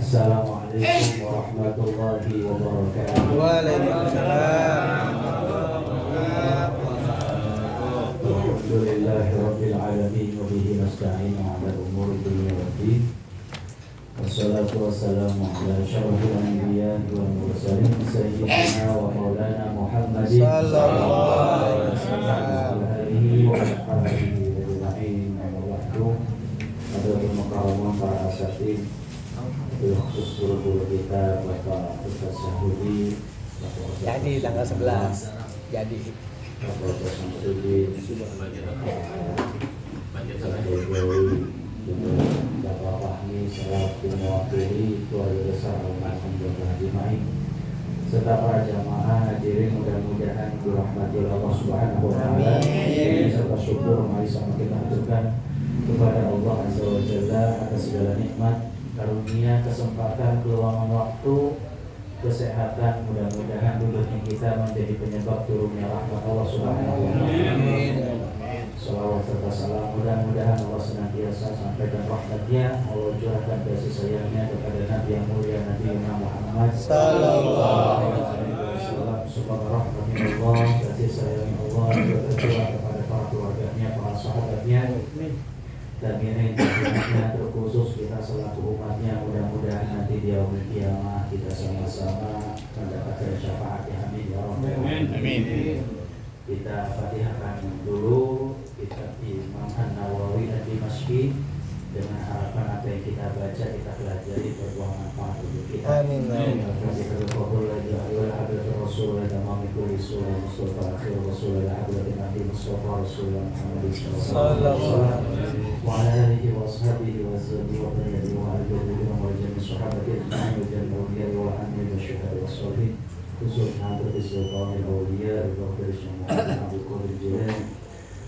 Assalamualaikum warahmatullahi wabarakatuh. Waalaikumsalam. Alhamdulillahi rabbil alamin wa bihi nasta'inu ala umuri dunya waddin. Wassalatu wassalamu ala asyrafil anbiya'i wal mursalin sayyidina wa maulana Muhammadin Sallallahu alaihi wasallam wa alihi wa ashabihi ajma'in. Amma ba'du. Hadirin mukarramin para asatidz, khusus guru-guru kita Bapak Ustaz Syahudi, Jadi tanggal 11. Jadi Bapak Ustaz Syahudi, Bapak Fahmi selaku mewakili keluarga besar almarhum Bapak Haji, serta para jamaah hadirin mudah-mudahan dirahmati Allah Subhanahu wa taala. Serta syukur mari sama kita aturkan kepada Allah Azza wa Jalla atas segala nikmat, karunia, kesempatan, keluangan waktu, kesehatan. Mudah-mudahan duduknya kita menjadi penyebab turunnya rahmat Allah Subhanahu wa taala. Salawat serta salam mudah-mudahan Allah senantiasa sampaikan rahmatnya, Allah curahkan kasih sayangnya kepada Nabi yang mulia Nabi Muhammad sallallahu alaihi wasallam. Subhanallah, rahmatullah, kasih sayang Allah tercurah kepada para keluarganya, para sahabatnya, dan ini tentunya terkhusus kita selaku umatnya. Mudah-mudahan nanti di yaumul kiamah kita sama-sama mendapatkan syafaatnya. Amin ya rabbal alamin. Kita fatihahkan dulu kitab Imam An-Nawawi Ad-Dimashqi dengan harapan apa yang kita baca kita pelajari berbuah manfaat untuk kita. Amin. وعلى آله وأصحابه وسلم وبارك وعلى وجميع الصحابة أجمعين وجميع الأولياء والأنبياء والشهداء والصالحين خصوصا حضرة سلطان الأولياء الدكتور محمد عبد القادر الجيلاني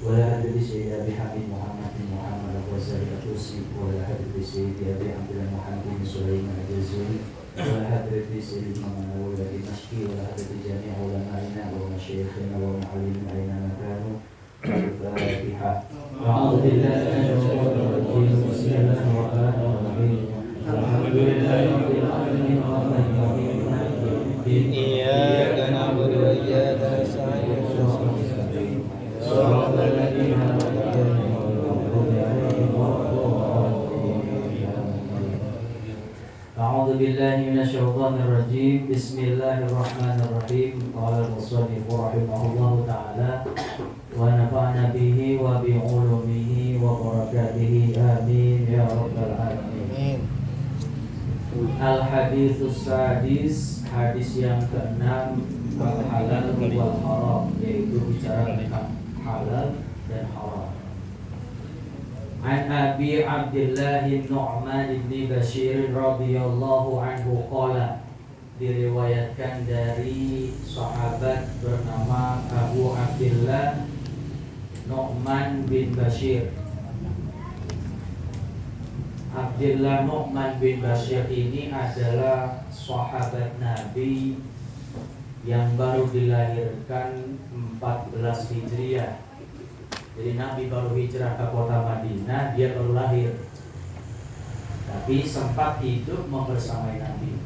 ولا حضرة سيد أبي حميد محمد بن محمد الغزالي الطوسي ولا حضرة سيد أبي عبد الله محمد بن سليمان الجزري ولا حضرة سيد الإمام النووي الدمشقي ولا حضرة جميع علمائنا ومشايخنا ومعلمنا أينما كانوا. الفاتحة. أعوذ بالله من الشيطان الرجيم. بسم الله الرحمن الرحيم. الحمد لله رب العالمين الرحمن الرحيم مالك يوم الدين. إياك نعبد وإياك نستعين. صراط الذين أنعمت عليهم غير المغضوب عليهم ولا الضالين. أعوذ بالله من الشيطان الرجيم. بسم الله الرحمن الرحيم. قال المصنف رحمه الله تعالى ونفعنا به وبعلومه وبركاته آمين يا رب العالمين. Al-Haditsus Sadis, hadis yang ke-6, al-halal wal haram, yaitu bicara tentang halal dan haram. An Abi Abdullah Nu'man bin Bashir radhiyallahu anhu qala, diriwayatkan dari sahabat bernama Abu Abdullah Nu'man bin Bashir. Abdullah Nu'man bin Bashir ini adalah sahabat Nabi yang baru dilahirkan 14 Hijriah. Jadi Nabi baru hijrah ke kota Madinah, dia baru lahir. Tapi sempat hidup membersamai Nabi.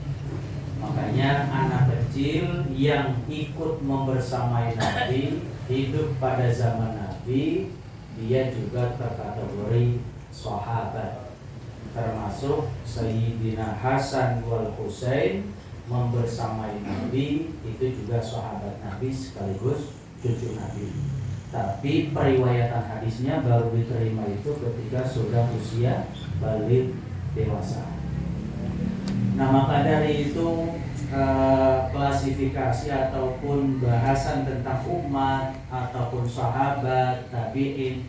Makanya anak kecil yang ikut membersamai Nabi, hidup pada zaman Nabi, dia juga terkategori sahabat. Termasuk Sayyidina Hasan wal Husain membersamai Nabi, itu juga sahabat Nabi sekaligus cucu Nabi. Tapi periwayatan hadisnya baru diterima itu ketika sudah usia balik dewasa. Nah, maka dari itu klasifikasi ataupun bahasan tentang umat ataupun sahabat tabi'in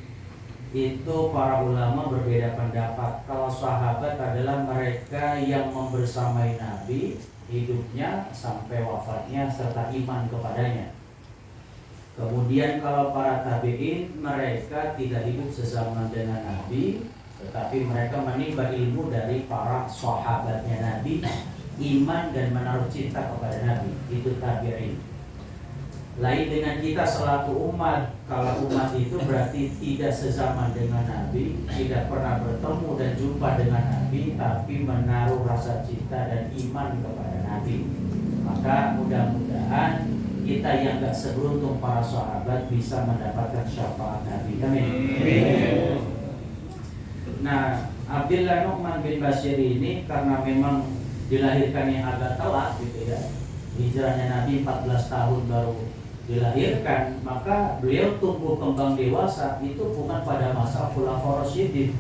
itu para ulama berbeda pendapat. Kalau sahabat adalah mereka yang membersamai Nabi hidupnya sampai wafatnya serta iman kepadanya. Kemudian kalau para tabi'in, mereka tidak hidup sezaman dengan Nabi, tetapi mereka menimba ilmu dari para sahabatnya Nabi, iman dan menaruh cinta kepada Nabi. Itu tabi'in. Lain dengan kita selaku umat. Kalau umat itu berarti tidak sezaman dengan Nabi, tidak pernah bertemu dan jumpa dengan Nabi, tapi menaruh rasa cinta dan iman kepada Nabi. Maka mudah-mudahan kita yang gak seberuntung para sahabat bisa mendapatkan syafaat Nabi. Amin. Nah, Abdullah Nu'man bin Bashir ini karena memang dilahirkan yang agak telat gitu ya, hijrahnya Nabi 14 tahun baru dilahirkan, maka beliau tumbuh kembang dewasa itu bukan pada masa Khulafaur Rasyidin,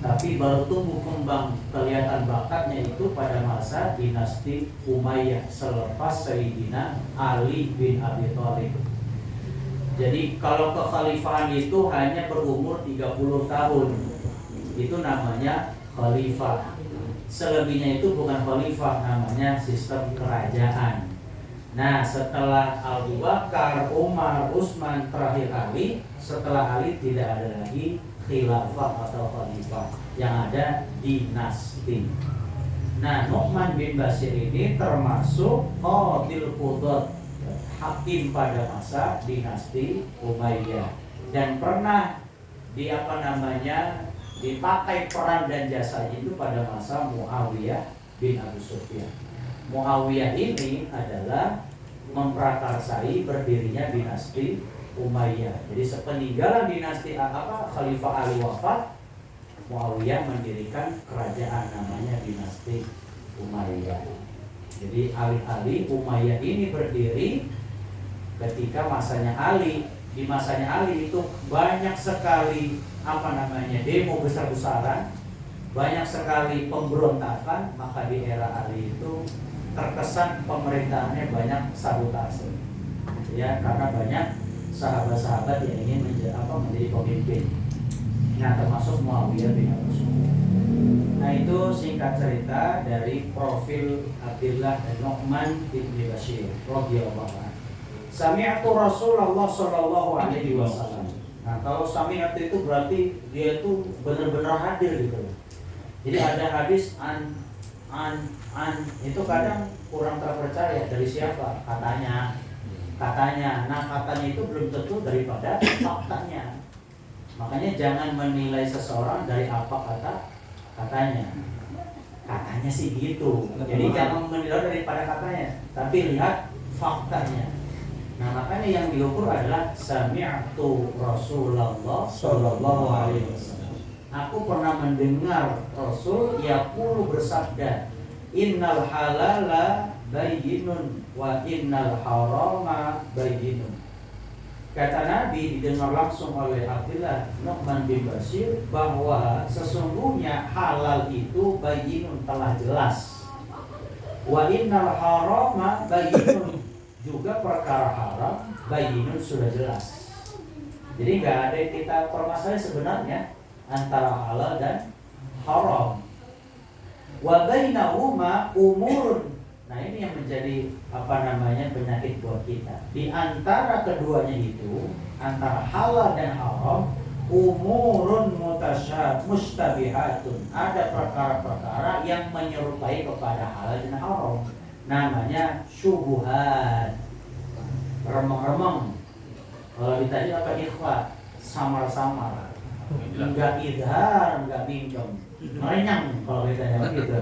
tapi baru tumbuh kembang kelihatan bakatnya itu pada masa dinasti Umayyah selepas Sayyidina Ali bin Abi Thalib. Jadi kalau kekhalifahan itu hanya berumur 30 tahun, itu namanya khalifah. Selebihnya itu bukan khalifah, namanya sistem kerajaan. Nah, setelah Abu Bakar, Umar, Utsman, terakhir Ali, setelah Ali tidak ada lagi khilafah atau khalifah, yang ada dinasti. Nah, Nu'man bin Bashir ini termasuk qadil qudat, hakim pada masa dinasti Umayyah, dan pernah dipakai peran dan jasanya itu pada masa Muawiyah bin Abu Sufyan. Muawiyah ini adalah memprakarsai berdirinya dinasti Umayyah. Jadi sepeninggalan dinasti Khalifah Ali wafat, Muawiyah mendirikan kerajaan namanya dinasti Umayyah. Jadi alih-alih Umayyah ini berdiri ketika masanya Ali. Di masanya Ali itu banyak sekali demo besar-besaran, banyak sekali pemberontakan, maka di era Ali itu terkesan pemerintahannya banyak sabotase. Ya, karena banyak sahabat-sahabat yang ingin menjadi pemimpin. Nah, termasuk Muawiyah bin Abu Sufyan. Nah, itu singkat cerita dari profil Abdullah bin Nu'man bin Bashir radhiyallahu anhu. Sami'atu Rasulullah sallallahu alaihi wasallam. Nah, kalau sami'atu itu berarti dia itu benar-benar hadir gitu. Jadi ada hadis an itu kadang kurang terpercaya, dari siapa? Katanya. Nah, katanya itu belum tentu daripada faktanya. Makanya jangan menilai seseorang dari apa katanya. Katanya sih gitu. Jadi jangan menilai daripada katanya, tapi lihat faktanya. Nah, makanya yang diukur adalah sami'tu Rasulullah sallallahu alaihi wasallam. Aku pernah mendengar Rasul yaqulu bersabda, innal halala bayyinun wa innal harama bayyinun. Kata Nabi didengar langsung oleh Abdullah Nu'man bin Bashir bahwa sesungguhnya halal itu bayyinun, telah jelas. Wa innal harama bayyinun, juga perkara haram bayyinun, sudah jelas. Jadi nggak ada yang kita permasalahan sebenarnya antara halal dan haram. Wa bainahuma umurun. Nah, ini yang menjadi penyakit buat kita. Di antara keduanya itu, antara halal dan haram, umurun mustabihatun. Ada perkara-perkara yang menyerupai kepada halal dan haram. Namanya syubhat, remeng-remeng. Kalau ditanya ikhfa, samar-samar, enggak idhar, enggak minjem, merenyang kalau ditanya gitu.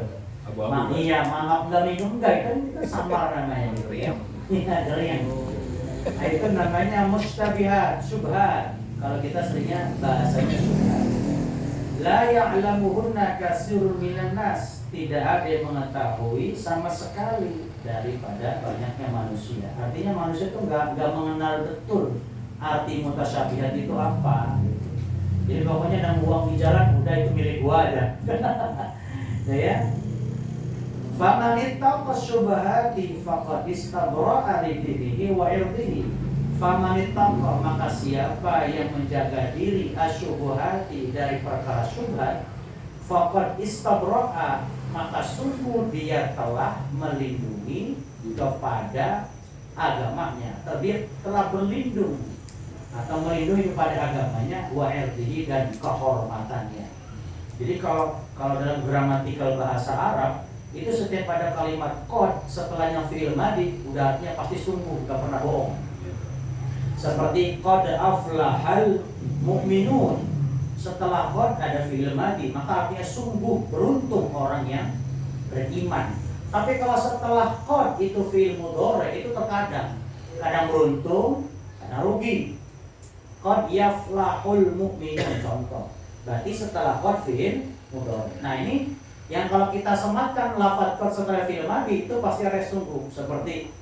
Iya, mangap enggak minjem, enggak, kan itu samar namanya gitu ya. Iya, geriang. Nah, itu namanya mustabihat, syubhat. Kalau kita seringnya bahasanya syubhat. La ya'lamuhunna katsirun minan nas. Tidak ada yang mengetahui sama sekali daripada banyaknya manusia. Artinya manusia itu nggak mengenal betul arti mutasyabihat itu apa. Jadi pokoknya nang buang di jalan, udah itu milik gua aja. Ya. Faman ittaqa syubhati faqad istabra'a li dinihi wa irdihi. Faman ittaqa, maka siapa yang menjaga diri asyubhati dari perkara syubhat, faqad istabra'a, maka sungguh dia telah melindungi kepada agamanya, dia telah berlindung atau melindungi kepada agamanya, wa irdihi, dan kehormatannya. Jadi kalau dalam gramatikal bahasa Arab itu setiap pada kalimat qad setelahnya fi'il madhi udah artinya pasti sungguh, gak pernah bohong. Seperti qad aflahal mu'minun. Setelah qad ada fi'il madi, maka artinya sungguh beruntung orang yang beriman. Tapi kalau setelah qad itu fi'il mudhari, itu terkadang kadang beruntung, kadang rugi. Qad yaflahul mu'minun contoh. Berarti setelah qad fi'il mudhari. Nah ini yang kalau kita sematkan lafaz qad setelah fi'il madi itu pasti ada sungguh. Seperti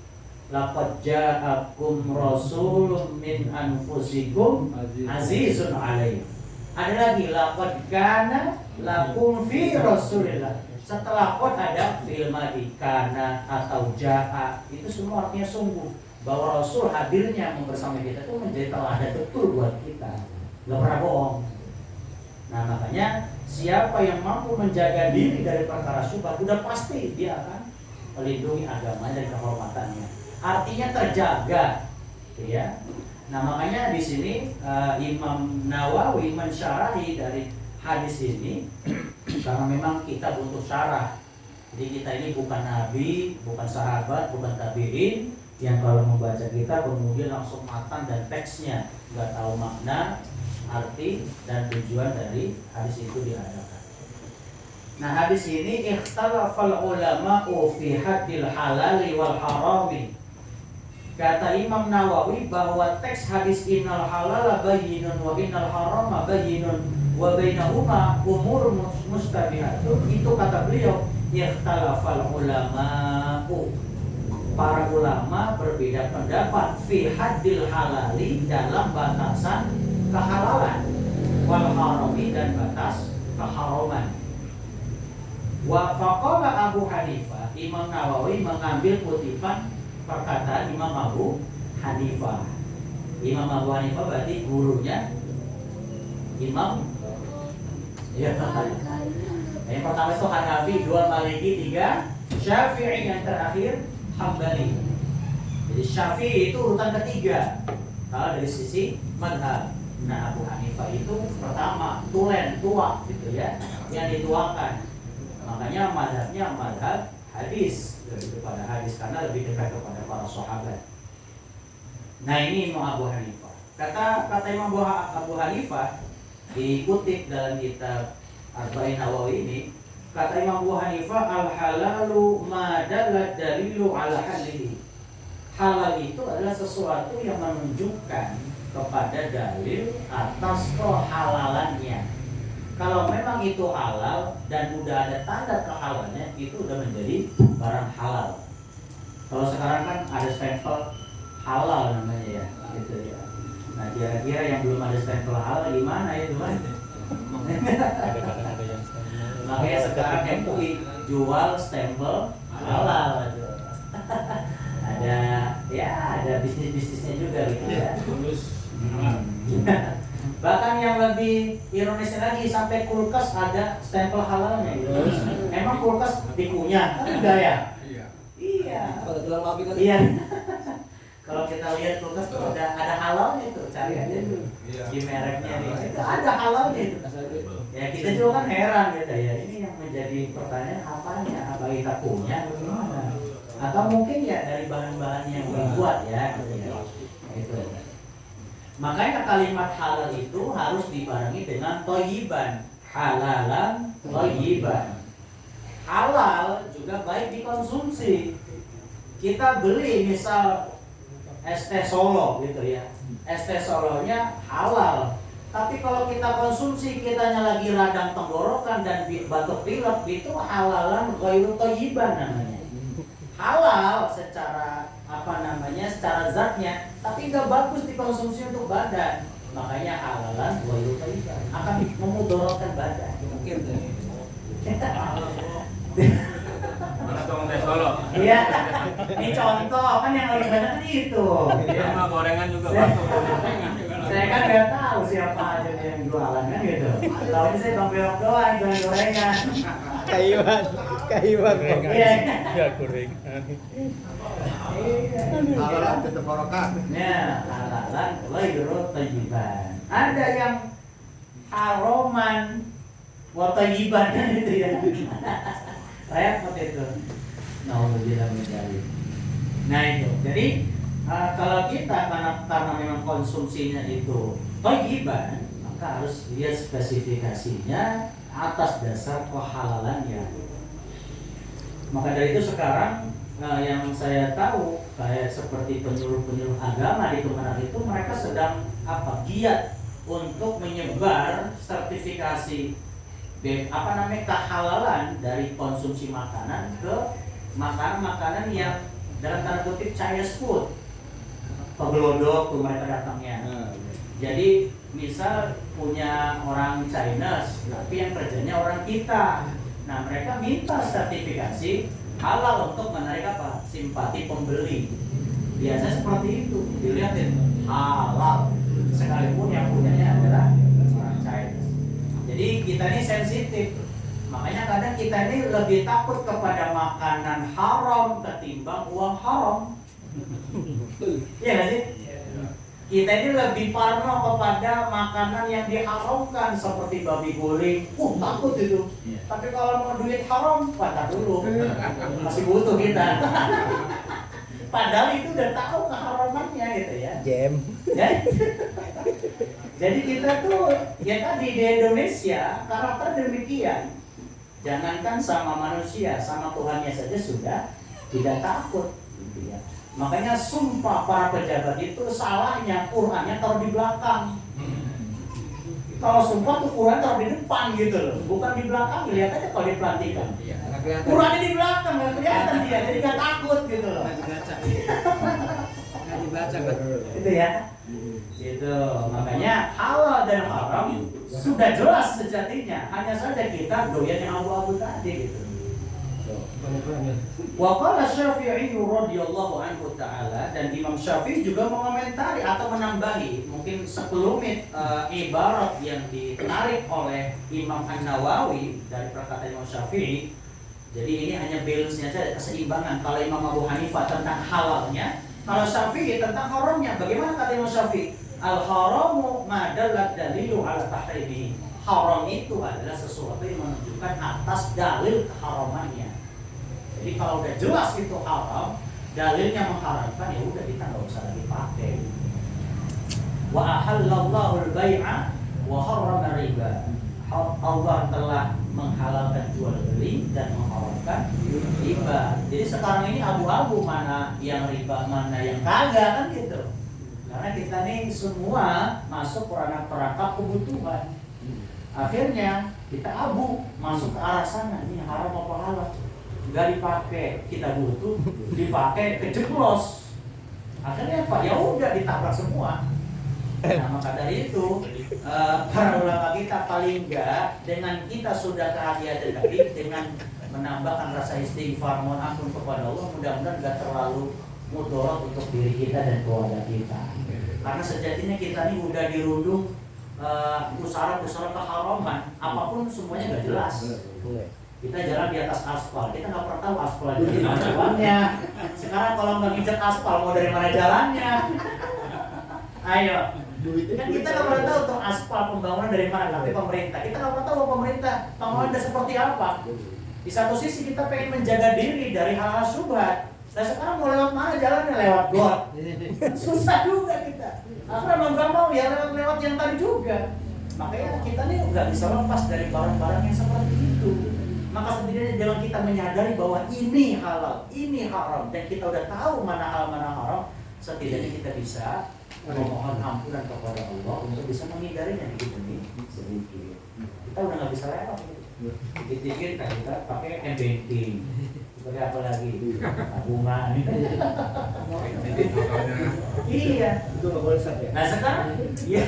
laqad ja'akum rasulun min anfusikum azizun 'alaihi. Ada lagi laqad kana lakum fi rasulillah. Setelah qad ada fi'il madi, kana atau ja'a, itu semua artinya sungguh, bahwa Rasul hadirnya bersama kita itu menjadi teladan betul buat kita, nggak pernah bohong. Nah makanya siapa yang mampu menjaga diri dari perkara syubhat, udah pasti dia akan melindungi agama dan kehormatannya. Artinya terjaga, ya. Nah makanya di sini Imam Nawawi mensyarahi dari hadis ini karena memang kita butuh syarah. Jadi kita ini bukan nabi, bukan sahabat, bukan tabi'in yang kalau membaca kita kemudian langsung matang dan teksnya nggak tahu makna, arti dan tujuan dari hadis itu diadakan. Nah hadis ini ikhtalafal ulama'u fi haddil halali wal harami. Kata Imam Nawawi bahwa teks hadis innal halala bayyinun wa innal harama bayyinun wa bainahuma umur mustabihatun, itu kata beliau ikhtalafal ulama'u, para ulama berbeda pendapat fi haddil halali, dalam batasan kehalalan, wal harami, dan batas keharaman. Wa faqala Abu Hanifah, Imam Nawawi mengambil kutipan perkataan Imam Abu Hanifah. Imam Abu Hanifah berarti gurunya Imam, ya, yang pertama itu Hanafi, dua Maliki, tiga Syafi'i, yang terakhir Hambali. Jadi Syafi'i itu urutan ketiga kalau dari sisi madhab. Nah Abu Hanifah itu pertama, tulen, tua gitu ya, yang dituakan. Makanya madhabnya madhab hadis, lebih kepada hadis karena lebih dekat kepada para sahabat. Nah ini Imam Abu Hanifah. Kata Imam Abu Hanifah dikutip dalam kitab Arba'in Nawawi ini, kata Imam Abu Hanifah, al halalu ma dallat dalilu ala halihi. Halal itu adalah sesuatu yang menunjukkan kepada dalil atas kehalalannya. Kalau memang itu halal dan udah ada tanda kehalalannya, itu udah menjadi barang halal. Kalau sekarang kan ada stempel halal namanya ya, gitu ya. Nah kira-kira yang belum ada stempel halal gimana itu kan? Makanya sekarang MUI jual stempel halal. ada bisnis-bisnisnya juga gitu ya. Bahkan yang lebih ironisnya lagi, sampai kulkas ada stempel halalnya gitu. Emang kulkas dikunyah kan enggak ya? Iya. Kalau jual kopi kan? Iya. Kalau kita lihat kulkas tuh ada halalnya tuh, cari aja tuh di mereknya nih. Itu ada halalnya itu. Ya kita juga kan heran gitu ya. Ini yang menjadi pertanyaan, apanya? Apa kita punya atau gimana? Atau mungkin ya dari bahan-bahan yang dibuat ya gitu ya. Itu. Makanya kalimat halal itu harus dibarengi dengan thayyiban. Halalan thayyiban. Halal juga baik dikonsumsi. Kita beli misal es teh Solo gitu ya. Es teh Solonya halal. Tapi kalau kita konsumsi, kitanya lagi radang tenggorokan dan batuk pilek, itu halalan ghairu thayyiban namanya. Halal secara secara zatnya, tapi nggak bagus dikonsumsi untuk badan. Makanya halalan ghairu thayyiban, akan memudaratkan badan. Mungkin mana tukang teh Solo? Iya, ini contoh kan yang lagi banyak kan itu. Iya mah gorengan juga batuk. Saya kan nggak tahu siapa aja yang jualan kan gitu. Tahu ini saya Bang Beok doang jualan gorengan. Kaiwan. Iya. Ya gorengan. Halalan tetap barokah. Ya, halalan ghairu thayyiban. Ada yang haroman wa thayyiban kan itu ya. Repot itu. Nauzubillah min dzalik. Nah itu. Jadi Kalau kita karena memang konsumsinya itu thayyiban, maka harus lihat spesifikasinya atas dasar kehalalannya. Maka dari itu sekarang yang saya tahu kayak seperti penyuluh-penyuluh agama di Kemenak itu mereka sedang giat untuk menyebar sertifikasi kehalalan dari konsumsi makanan ke makanan-makanan yang dalam tanda kutip Chinese food. Pegelodok tuh mereka datangnya. Jadi misal punya orang Chinese, tapi yang kerjanya orang kita. Nah mereka minta sertifikasi halal untuk menarik simpati pembeli. Biasanya seperti itu, dilihatin halal, sekalipun yang punyanya adalah orang Chinese. Jadi kita ini sensitif. Makanya kadang kita ini lebih takut kepada makanan haram ketimbang uang haram. Iya nggak sih? Kita ini lebih parno kepada makanan yang diharamkan seperti babi goreng. Takut itu. Tapi kalau mau duit haram, patah dulu. Masih butuh kita. Padahal itu udah tahu keharamannya gitu ya. Jam. Jadi kita tuh ya tadi di Indonesia karakter demikian. Jangankan sama manusia, sama Tuhannya saja sudah tidak takut. Gitu ya. Makanya sumpah para pejabat itu salahnya Qurannya taruh di belakang. Kalau sumpah tuh Quran taruh di depan gitu loh, bukan di belakang. Lihat aja kalau di pelantikan. Qurannya di belakang nggak kelihatan dia, jadi nggak takut gitu loh. Nggak dibaca kan? Itu ya. Itu makanya halal dan haram sudah jelas sejatinya. Hanya saja kita doyan yang abu-abu tadi gitu. Wa qala Syafi'i radhiyallahu anhu ta'ala, dan Imam Syafi'i juga mengomentari atau menambahi mungkin sekelumit ibarat yang ditarik oleh Imam An-Nawawi dari perkataan Imam Syafi'i. Jadi ini hanya balance-nya saja, keseimbangan. Kalau Imam Abu Hanifah tentang halalnya, kalau Syafi'i tentang haramnya. Bagaimana kata Imam Syafi'i? Al-haramu ma dallat dalilu ala tahrimihi. Haram itu adalah sesuatu yang menunjukkan atas dalil keharamannya. Jadi kalau udah jelas itu haram, dalilnya mengharamkan, ya udah kita nggak usah lagi pakai. Wa ahallallahu al-bai'a wa harrama riba. Allah telah menghalalkan jual beli dan mengharamkan riba. Jadi sekarang ini abu-abu mana yang riba, mana yang kagak kan gitu. Karena kita nih semua masuk perangkap kebutuhan. Akhirnya kita abu masuk ke arah sana, ini haram apa halal. Nggak dipakai, kita butuh, dipakai kejeblos. Akhirnya apa? Ya udah ditabrak semua. Nah maka dari itu para ulama kita paling enggak dengan kita sudah kehadiran tadi dengan menambahkan rasa istighfar, mohon ampun kepada Allah, mudah-mudahan nggak terlalu mudarat untuk diri kita dan keluarga kita. Karena sejatinya kita ini udah dirundung pusara-pusara keharaman, apapun semuanya nggak jelas. Kita jalan di atas aspal, kita nggak pernah tahu aspal dari mana jalannya. Sekarang kalau nggak nginjek aspal, mau dari mana jalannya? Ayo, kan kita nggak pernah tahu tuh aspal pembangunan dari mana, tapi pemerintah. Kita nggak pernah tahu pemerintah pembangunan seperti apa. Di satu sisi kita pengen menjaga diri dari hal-hal syubhat. Nah sekarang mau lewat mana jalannya? Lewat got. Susah juga kita. Akhirnya mau nggak mau ya lewat yang tadi juga. Makanya kita nih nggak bisa lepas dari barang-barang yang seperti itu. Maka setidaknya dengan kita menyadari bahwa ini halal, ini haram, dan kita udah tahu mana halal mana haram, setidaknya kita bisa memohon ampunan kepada Allah untuk bisa menghindarinya dikit demi sedikit. Kita udah nggak bisa lewat dikit-dikit kan kita pakai m-banking. Seperti apa lagi? Tabungan. Iya. Itu nggak boleh ya? Nah sekarang, ya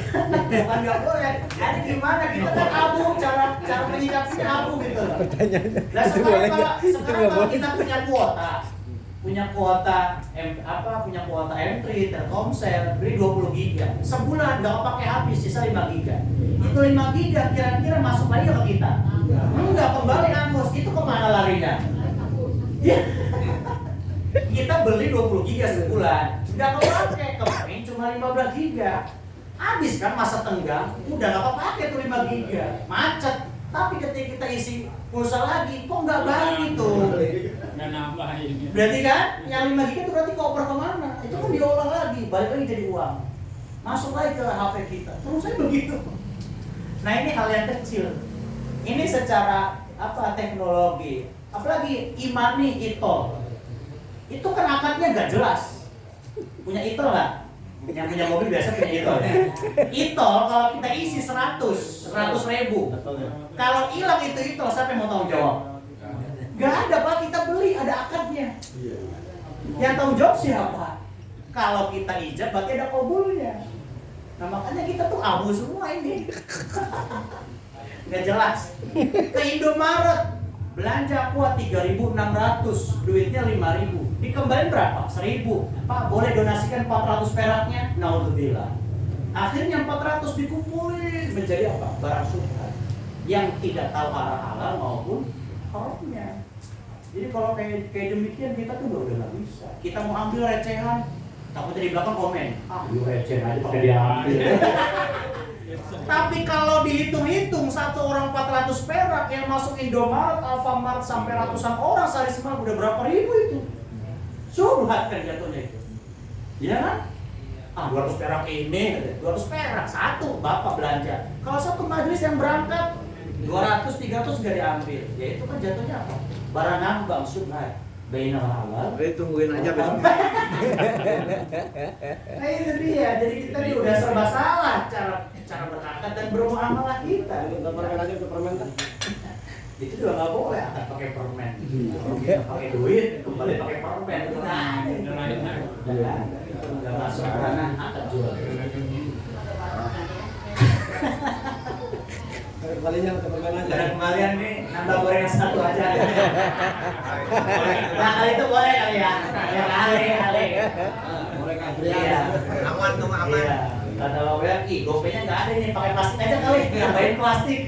bukan nggak boleh. Jadi gimana kita kan abu, cara menyikapinya abu gitu. Pertanyaannya. Nah sekarang kalau kita punya kuota M3 Telkomsel beli 20 giga sebulan nggak pakai habis, sisa 5 giga. Itu 5 giga kira-kira masuk lagi ke kita? Enggak, kembali angus. Itu kemana larinya? Ya. Kita beli 20 giga sebulan, nggak kepake, kemarin cuma 15 giga. Habis kan masa tenggang, udah nggak kepake tuh 5 giga, macet. Tapi ketika kita isi pulsa lagi, kok nggak balik itu? Nggak nambah ini. Berarti kan yang 5 giga itu berarti koper kemana? Itu kan diolah lagi, balik lagi jadi uang. Masuk lagi ke HP kita. Terus saya begitu. Nah, ini hal yang kecil. Ini secara teknologi. Apalagi e-money, e-tol. Itu kan akadnya nggak jelas. Punya e-tol nggak? Yang punya mobil biasa punya e-tol. E-tol kalau kita isi 100 ribu. Kalau hilang itu e-tol, siapa yang mau tanggung jawab? Nggak ada, Pak. Kita beli, ada akadnya. Yang tanggung jawab siapa? Kalau kita ijab berarti ada kabulnya. Nah, makanya kita tuh abu semua ini. Nggak jelas. Ke Indomaret belanja kuat 3.600, duitnya 5.000. Dikembaliin berapa? 1.000. Pak, boleh donasikan 400 peraknya? Naudzubillah. Akhirnya 400 dikumpulin menjadi apa? Barang syubhat yang tidak tahu arah halal maupun haramnya. Jadi kalau kayak demikian kita tuh udah nggak bisa. Kita mau ambil recehan, takutnya di belakang komen, receh aja pakai diambil. Tapi kalau dihitung-hitung satu orang 400 perak yang masuk Indomaret, Alfamart sampai ratusan orang sehari semalam udah berapa ribu itu? Syubhat kan jatuhnya itu. Iya kan? 200 perak ini, 200 perak satu bapak belanja. Kalau satu majelis yang berangkat 200, 300 nggak diambil, ya itu kan jatuhnya apa? Barang nambang syubhat. Bainal halal. Tungguin aja besok. Nah itu dia, jadi kita ini udah serba salah cara berangkat dan bermuamalah kita. Permen aja ke permen kan? Itu juga nggak boleh akad pakai permen. Kalau kita pakai duit kembali pakai permen itu nggak masuk karena akad jual. Kembalinya ke permen aja. Dan kembalian nih nambah gorengan satu aja. Nah kali itu boleh kali ya. Ya kali. Boleh kan? Iya. Aman tuh aman. Iya. Kata Bapak, gopenya nggak ada nih, pakai plastik aja kali. Nambahin plastik.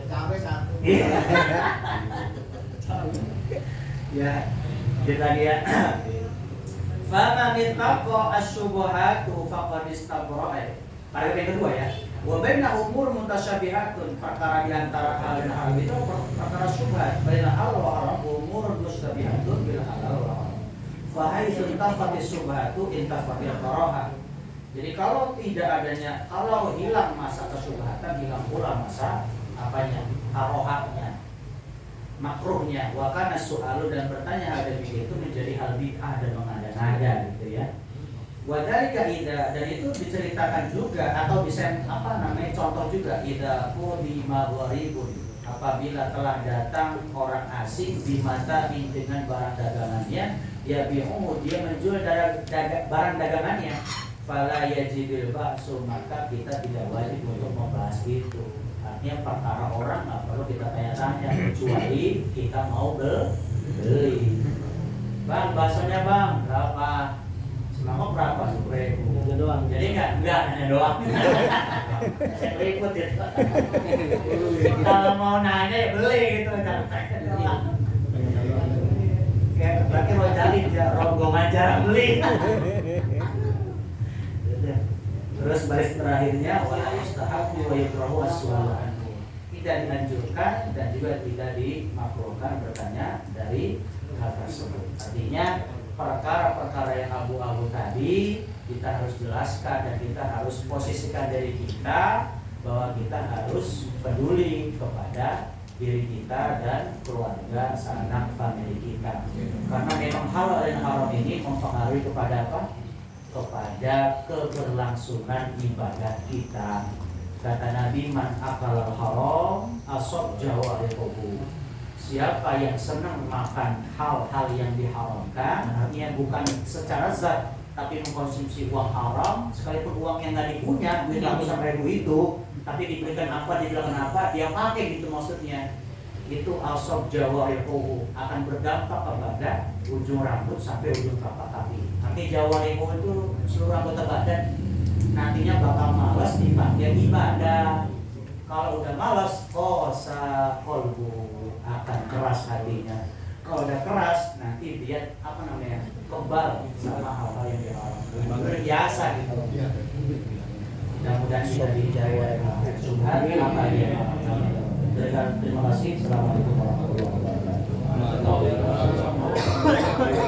Capek satu. Ya, kita dia. Fama mittaqo asyubuhatu faqad istabra'a. Paragraf yang kedua ya. Wa baina umur mutasyabihatun, perkara di antara hal dan hal itu perkara syubhat. Baina halal wa haram umur mutasyabihatun bil halal wa haram. Fa haitsu tafatis syubhatu intafatil karaha. Jadi kalau tidak adanya, kalau hilang masa kesyubhatan, hilang pula masa apanya? Karohanya, makruhnya. Wa kana su'alu, dan bertanya hal demikian itu menjadi hal bid'ah dan mengada-ngada gitu ya. Wadalika ida, dan itu diceritakan juga atau bisa contoh juga ida qudi magharibun, apabila telah datang orang asing di mata dengan barang dagangannya, ya bi'uhu, dia menjual barang dagangannya, fala yajibil ba'su, maka kita tidak wajib untuk membahas itu. Artinya perkara orang nggak perlu kita tanya-tanya kecuali kita mau beli. Bang, baksonya bang berapa? Semangkok berapa? 10.000. Hanya doang. Jadi enggak hanya doang. Saya ikut ya. Kalau mau nanya ya beli gitu, jangan tanya doang. Kayak berarti rojalin ya, rombongan jarang beli. Terus baris terakhirnya wala yustahabu wa yukrahu as-su'alu anhu. Tidak dianjurkan dan juga tidak dimakruhkan bertanya dari hal tersebut. Artinya perkara-perkara yang abu-abu tadi kita harus jelaskan dan kita harus posisikan diri kita bahwa kita harus peduli kepada diri kita dan keluarga, sanak famili kita. Karena memang halal dan haram ini mempengaruhi kepada apa? Kepada keberlangsungan ibadah kita. Kata Nabi, man akal haram asab jawarihi. Siapa yang senang makan hal-hal yang diharamkan, artinya bukan secara zat, tapi mengkonsumsi uang haram, sekalipun uang yang nggak dipunya, duit ratusan ribu itu, tapi diberikan apa, dibilang apa, dia pakai gitu maksudnya. Itu asab jawarihi, akan berdampak kepada ujung rambut sampai ujung telapak kaki. Artinya jawarihi itu seluruh anggota badan, nantinya bakal malas dipakai ibadah. Kalau udah malas, kolbu akan keras hatinya. Kalau udah keras, nanti dia kebal sama hal-hal yang diharamkan. Biasa gitu. Mudah-mudahan bisa dijawab subhan apa yang diharamkan. Terima kasih. Assalamualaikum warahmatullahi wabarakatuh.